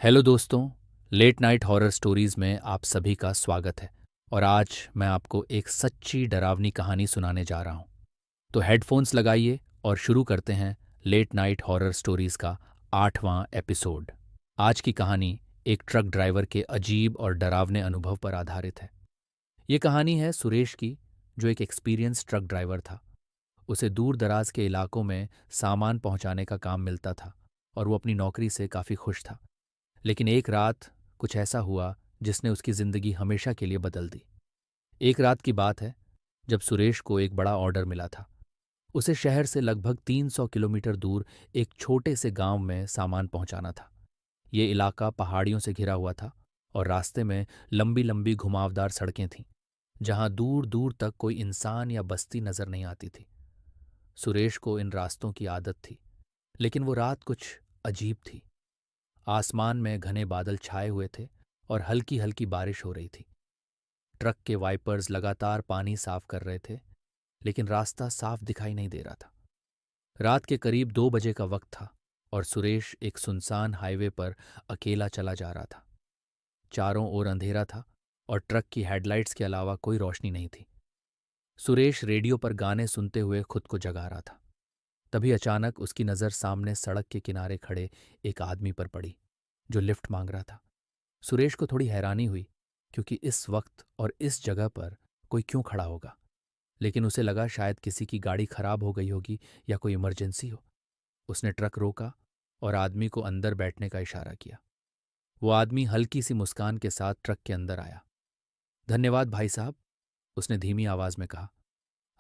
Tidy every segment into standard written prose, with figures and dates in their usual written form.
Hello दोस्तों। Late night horror stories में आप सभी का स्वागत है। और आज मैं आपको एक सच्ची डरावनी कहानी सुनाने जा रहा हूँ। तो हेडफोन्स लगाइए और शुरू करते हैं लेट नाइट हॉरर स्टोरीज का 8वां एपिसोड। आज की कहानी एक ट्रक ड्राइवर के अजीब और डरावने अनुभव पर आधारित है। ये कहानी है सुरेश की, जो एक एक्सपीरियंस ट्रक ड्राइवर था। उसे दूर दराज के इलाकों में सामान पहुंचाने का काम मिलता था और वो अपनी नौकरी से काफ़ी खुश था। लेकिन एक रात कुछ ऐसा हुआ जिसने उसकी जिंदगी हमेशा के लिए बदल दी। एक रात की बात है, जब सुरेश को एक बड़ा ऑर्डर मिला था। उसे शहर से लगभग 300 किलोमीटर दूर एक छोटे से गांव में सामान पहुंचाना था। ये इलाका पहाड़ियों से घिरा हुआ था और रास्ते में लंबी लंबी घुमावदार सड़कें थीं, जहां दूर दूर तक कोई इंसान या बस्ती नजर नहीं आती थी। सुरेश को इन रास्तों की आदत थी, लेकिन वो रात कुछ अजीब थी। आसमान में घने बादल छाए हुए थे और हल्की हल्की बारिश हो रही थी। ट्रक के वाइपर्स लगातार पानी साफ कर रहे थे, लेकिन रास्ता साफ दिखाई नहीं दे रहा था। रात के करीब 2 बजे का वक्त था और सुरेश एक सुनसान हाईवे पर अकेला चला जा रहा था। चारों ओर अंधेरा था और ट्रक की हेडलाइट्स के अलावा कोई रोशनी नहीं थी। सुरेश रेडियो पर गाने सुनते हुए खुद को जगा रहा था। तभी अचानक उसकी नज़र सामने सड़क के किनारे खड़े एक आदमी पर पड़ी, जो लिफ्ट मांग रहा था। सुरेश को थोड़ी हैरानी हुई, क्योंकि इस वक्त और इस जगह पर कोई क्यों खड़ा होगा। लेकिन उसे लगा शायद किसी की गाड़ी खराब हो गई होगी या कोई इमरजेंसी हो। उसने ट्रक रोका और आदमी को अंदर बैठने का इशारा किया। वो आदमी हल्की सी मुस्कान के साथ ट्रक के अंदर आया। धन्यवाद भाई साहब, उसने धीमी आवाज में कहा।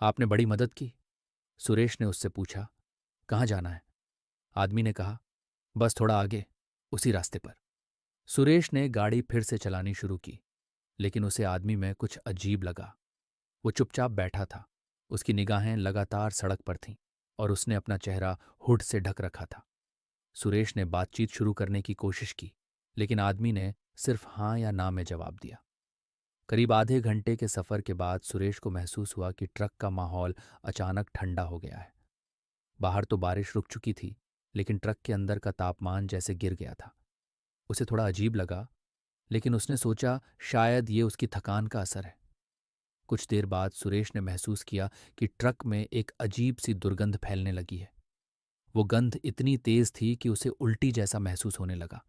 आपने बड़ी मदद की। सुरेश ने उससे पूछा, कहाँ जाना है? आदमी ने कहा, बस थोड़ा आगे, उसी रास्ते पर। सुरेश ने गाड़ी फिर से चलानी शुरू की, लेकिन उसे आदमी में कुछ अजीब लगा। वो चुपचाप बैठा था। उसकी निगाहें लगातार सड़क पर थीं और उसने अपना चेहरा हुड से ढक रखा था। सुरेश ने बातचीत शुरू करने की कोशिश की, लेकिन आदमी ने सिर्फ हाँ या ना में जवाब दिया। करीब आधे घंटे के सफर के बाद सुरेश को महसूस हुआ कि ट्रक का माहौल अचानक ठंडा हो गया है। बाहर तो बारिश रुक चुकी थी, लेकिन ट्रक के अंदर का तापमान जैसे गिर गया था। उसे थोड़ा अजीब लगा, लेकिन उसने सोचा शायद ये उसकी थकान का असर है। कुछ देर बाद सुरेश ने महसूस किया कि ट्रक में एक अजीब सी दुर्गंध फैलने लगी है। वो गंध इतनी तेज थी कि उसे उल्टी जैसा महसूस होने लगा।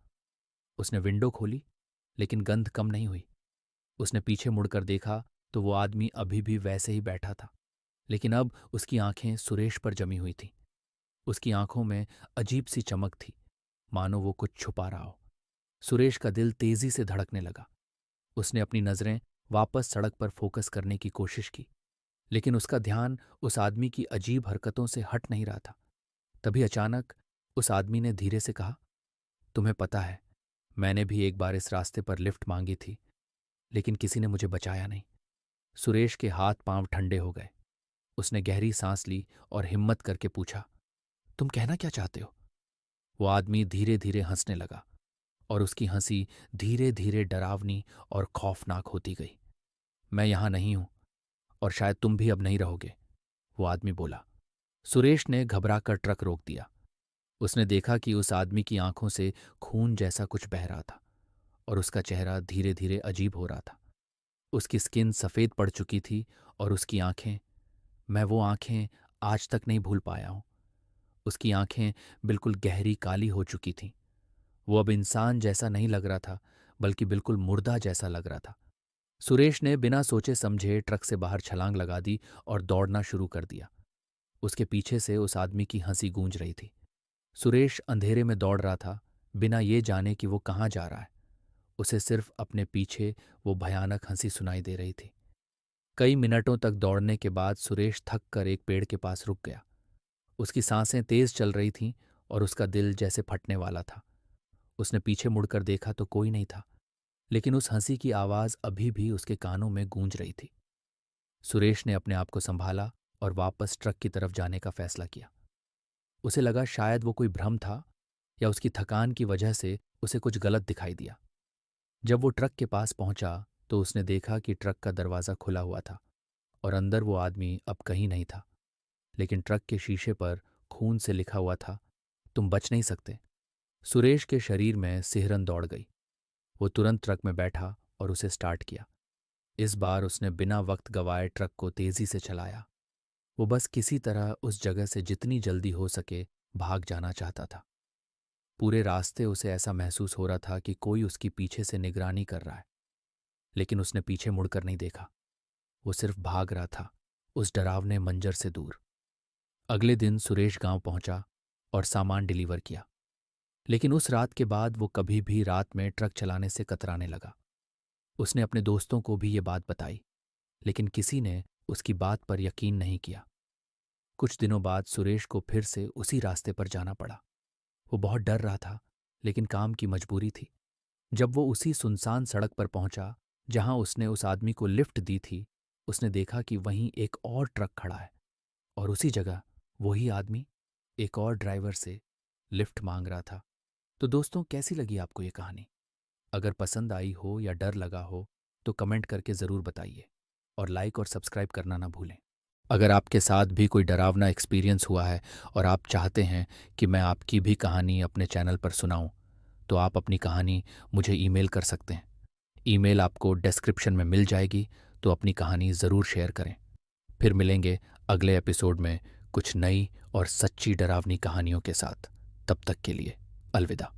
उसने विंडो खोली, लेकिन गंध कम नहीं हुई। उसने पीछे मुड़कर देखा तो वो आदमी अभी भी वैसे ही बैठा था, लेकिन अब उसकी आंखें सुरेश पर जमी हुई थीं। उसकी आंखों में अजीब सी चमक थी, मानो वो कुछ छुपा रहा हो। सुरेश का दिल तेजी से धड़कने लगा। उसने अपनी नजरें वापस सड़क पर फोकस करने की कोशिश की, लेकिन उसका ध्यान उस आदमी की अजीब हरकतों से हट नहीं रहा था। तभी अचानक उस आदमी ने धीरे से कहा, तुम्हें पता है, मैंने भी एक बार इस रास्ते पर लिफ्ट मांगी थी, लेकिन किसी ने मुझे बचाया नहीं। सुरेश के हाथ पांव ठंडे हो गए। उसने गहरी सांस ली और हिम्मत करके पूछा, तुम कहना क्या चाहते हो? वो आदमी धीरे धीरे हंसने लगा और उसकी हंसी धीरे धीरे डरावनी और खौफनाक होती गई। मैं यहां नहीं हूं और शायद तुम भी अब नहीं रहोगे, वो आदमी बोला। सुरेश ने घबराकर ट्रक रोक दिया। उसने देखा कि उस आदमी की आंखों से खून जैसा कुछ बह रहा था और उसका चेहरा धीरे धीरे अजीब हो रहा था। उसकी स्किन सफ़ेद पड़ चुकी थी और उसकी आंखें, मैं वो आंखें आज तक नहीं भूल पाया हूं। उसकी आंखें बिल्कुल गहरी काली हो चुकी थीं। वो अब इंसान जैसा नहीं लग रहा था, बल्कि बिल्कुल मुर्दा जैसा लग रहा था। सुरेश ने बिना सोचे समझे ट्रक से बाहर छलांग लगा दी और दौड़ना शुरू कर दिया। उसके पीछे से उस आदमी की हंसी गूंज रही थी। सुरेश अंधेरे में दौड़ रहा था, बिना ये जाने कि वो कहाँ जा रहा है। उसे सिर्फ अपने पीछे वो भयानक हंसी सुनाई दे रही थी। कई मिनटों तक दौड़ने के बाद सुरेश थक कर एक पेड़ के पास रुक गया। उसकी सांसें तेज चल रही थीं और उसका दिल जैसे फटने वाला था। उसने पीछे मुड़कर देखा तो कोई नहीं था, लेकिन उस हंसी की आवाज अभी भी उसके कानों में गूंज रही थी। सुरेश ने अपने आप को संभाला और वापस ट्रक की तरफ जाने का फैसला किया। उसे लगा शायद वो कोई भ्रम था या उसकी थकान की वजह से उसे कुछ गलत दिखाई दिया। जब वो ट्रक के पास पहुंचा तो उसने देखा कि ट्रक का दरवाज़ा खुला हुआ था और अंदर वो आदमी अब कहीं नहीं था। लेकिन ट्रक के शीशे पर खून से लिखा हुआ था, तुम बच नहीं सकते। सुरेश के शरीर में सिहरन दौड़ गई। वो तुरंत ट्रक में बैठा और उसे स्टार्ट किया। इस बार उसने बिना वक्त गवाए ट्रक को तेजी से चलाया। वो बस किसी तरह उस जगह से जितनी जल्दी हो सके भाग जाना चाहता था। पूरे रास्ते उसे ऐसा महसूस हो रहा था कि कोई उसकी पीछे से निगरानी कर रहा है, लेकिन उसने पीछे मुड़कर नहीं देखा। वो सिर्फ भाग रहा था, उस डरावने मंजर से दूर। अगले दिन सुरेश गांव पहुंचा और सामान डिलीवर किया, लेकिन उस रात के बाद वो कभी भी रात में ट्रक चलाने से कतराने लगा। उसने अपने दोस्तों को भी ये बात बताई, लेकिन किसी ने उसकी बात पर यकीन नहीं किया। कुछ दिनों बाद सुरेश को फिर से उसी रास्ते पर जाना पड़ा। वो बहुत डर रहा था, लेकिन काम की मजबूरी थी। जब वो उसी सुनसान सड़क पर पहुंचा जहां उसने उस आदमी को लिफ्ट दी थी, उसने देखा कि वहीं एक और ट्रक खड़ा है और उसी जगह वही आदमी एक और ड्राइवर से लिफ्ट मांग रहा था। तो दोस्तों, कैसी लगी आपको ये कहानी? अगर पसंद आई हो या डर लगा हो तो कमेंट करके ज़रूर बताइए और लाइक और सब्सक्राइब करना ना भूलें। अगर आपके साथ भी कोई डरावना एक्सपीरियंस हुआ है और आप चाहते हैं कि मैं आपकी भी कहानी अपने चैनल पर सुनाऊं, तो आप अपनी कहानी मुझे ईमेल कर सकते हैं। ईमेल आपको डिस्क्रिप्शन में मिल जाएगी, तो अपनी कहानी ज़रूर शेयर करें। फिर मिलेंगे अगले एपिसोड में कुछ नई और सच्ची डरावनी कहानियों के साथ। तब तक के लिए अलविदा।